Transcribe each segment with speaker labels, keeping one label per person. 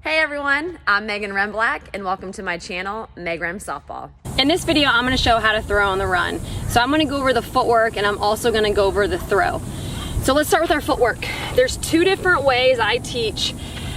Speaker 1: Hey everyone, I'm Megan Remblack and welcome to my channel, Meg Rem Softball.
Speaker 2: In this video, I'm going to show how to throw on the run. So I'm going to go over the footwork and I'm also going to go over the throw. So let's start with our footwork. There's two different ways I teach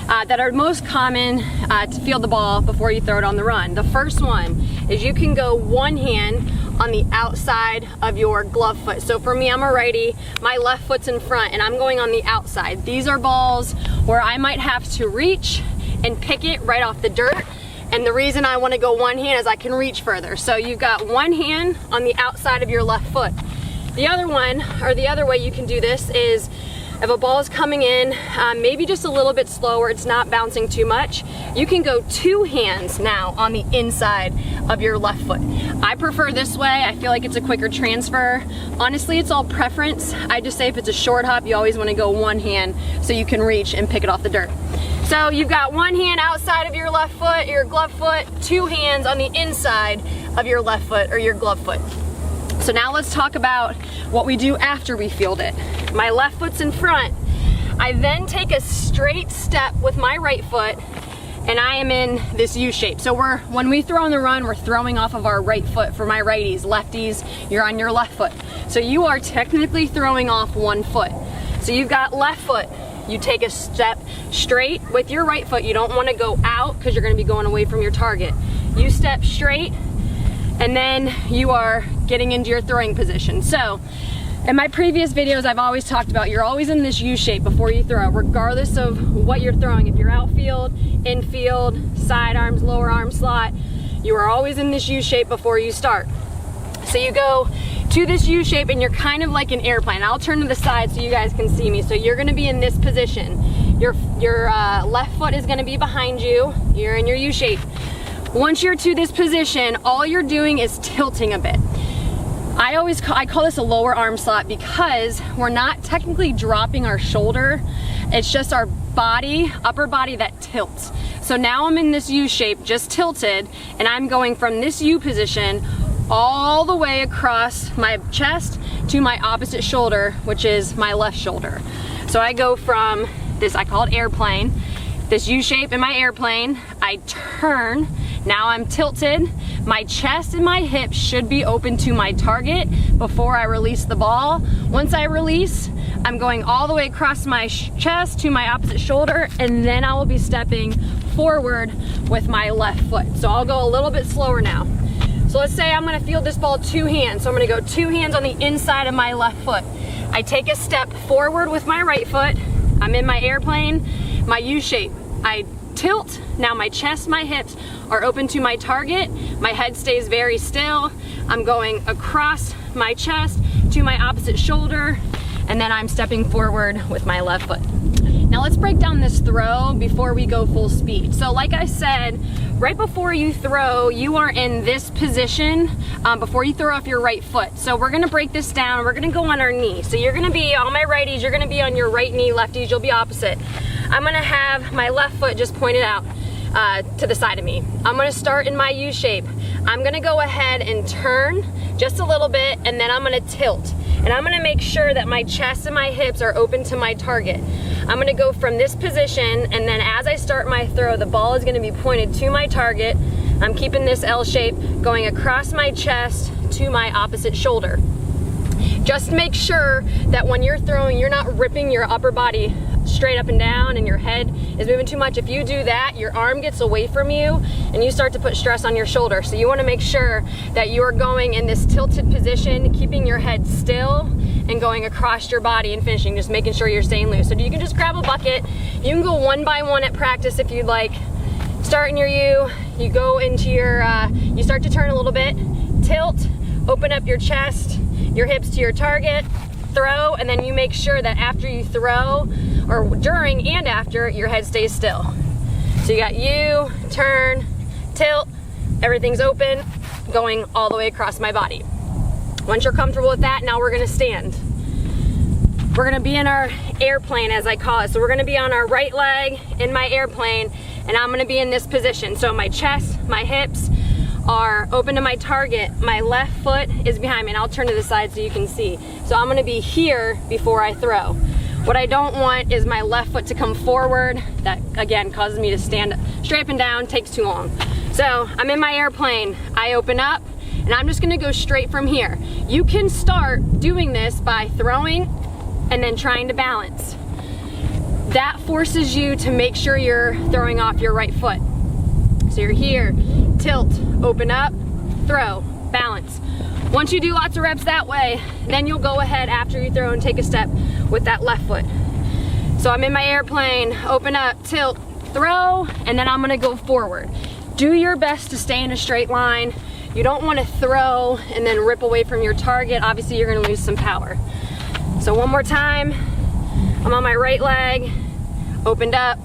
Speaker 2: that are most common to field the ball before you throw it on the run. The first one is you can go one hand on the outside of your glove foot. So for me, I'm a righty, my left foot's in front and I'm going on the outside. These are balls where I might have to reach and pick it right off the dirt. And the reason I want to go one hand is I can reach further. So you've got one hand on the outside of your left foot. The other one, or the other way you can do this is if a ball is coming in, maybe just a little bit slower, it's not bouncing too much, you can go two hands now on the inside of your left foot. I prefer this way. I feel like it's a quicker transfer. Honestly, it's all preference. I just say if it's a short hop, you always want to go one hand so you can reach and pick it off the dirt. So you've got one hand outside of your left foot, your glove foot, two hands on the inside of your left foot or your glove foot. So now let's talk about what we do after we field it. My left foot's in front. I then take a straight step with my right foot and I am in this U shape. So when we throw on the run, we're throwing off of our right foot. For my righties, lefties, you're on your left foot. So you are technically throwing off one foot. So you've got left foot. You take a step straight with your right foot. You don't want to go out because you're going to be going away from your target. You step straight and then you are getting into your throwing position. So in my previous videos, I've always talked about you're always in this U shape before you throw, regardless of what you're throwing. If you're outfield, infield, side arms, lower arm slot, you are always in this U shape before you start. So you go to this U shape and you're kind of like an airplane. I'll turn to the side so you guys can see me. So you're gonna be in this position. Your left foot is gonna be behind you. You're in your U shape. Once you're to this position, all you're doing is tilting a bit. I call this a lower arm slot because we're not technically dropping our shoulder. It's just our body, upper body that tilts. So now I'm in this U shape, just tilted, and I'm going from this U position all the way across my chest to my opposite shoulder, which is my left shoulder. So I go from this, I call it airplane, this U shape in my airplane, I turn, now I'm tilted, my chest and my hips should be open to my target before I release the ball. Once I release, I'm going all the way across my chest to my opposite shoulder, and then I will be stepping forward with my left foot. So I'll go a little bit slower now. So let's say I'm gonna field this ball two hands. So I'm gonna go two hands on the inside of my left foot. I take a step forward with my right foot. I'm in my airplane, my U shape. I tilt, now my chest, my hips are open to my target. My head stays very still. I'm going across my chest to my opposite shoulder, and then I'm stepping forward with my left foot. Now let's break down this throw before we go full speed. So like I said, right before you throw, you are in this position before you throw off your right foot. So we're gonna break this down. We're gonna go on our knee. So you're gonna be on my righties, you're gonna be on your right knee, lefties, you'll be opposite. I'm gonna have my left foot just pointed out to the side of me. I'm gonna start in my U shape. I'm gonna go ahead and turn just a little bit, and then I'm gonna tilt. And I'm gonna make sure that my chest and my hips are open to my target. I'm gonna go from this position, and then as I start my throw, the ball is gonna be pointed to my target. I'm keeping this L shape going across my chest to my opposite shoulder. Just make sure that when you're throwing, you're not ripping your upper body straight up and down and your head is moving too much. If you do that, your arm gets away from you and you start to put stress on your shoulder. So you want to make sure that you are going in this tilted position, keeping your head still and going across your body and finishing, just making sure you're staying loose. So you can just grab a bucket. You can go one by one at practice if you'd like. Start in your U, you go into your, you start to turn a little bit, tilt, open up your chest, your hips to your target, throw, and then you make sure that after you throw, or during and after, your head stays still. So you got U, turn, tilt, everything's open, going all the way across my body. Once you're comfortable with that, now we're gonna stand. We're gonna be in our airplane, as I call it. So we're gonna be on our right leg in my airplane, and I'm gonna be in this position. So my chest, my hips are open to my target. My left foot is behind me, and I'll turn to the side so you can see. So I'm gonna be here before I throw. What I don't want is my left foot to come forward. That again causes me to stand straight up and down, takes too long. So I'm in my airplane, I open up, and I'm just gonna go straight from here. You can start doing this by throwing and then trying to balance. That forces you to make sure you're throwing off your right foot. So you're here, tilt, open up, throw, balance. Once you do lots of reps that way, then you'll go ahead after you throw and take a step with that left foot. So I'm in my airplane, open up, tilt, throw, and then I'm gonna go forward. Do your best to stay in a straight line. You don't wanna throw and then rip away from your target. Obviously you're gonna lose some power. So one more time, I'm on my right leg, opened up,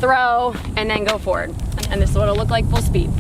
Speaker 2: throw, and then go forward. And this is what it'll look like full speed.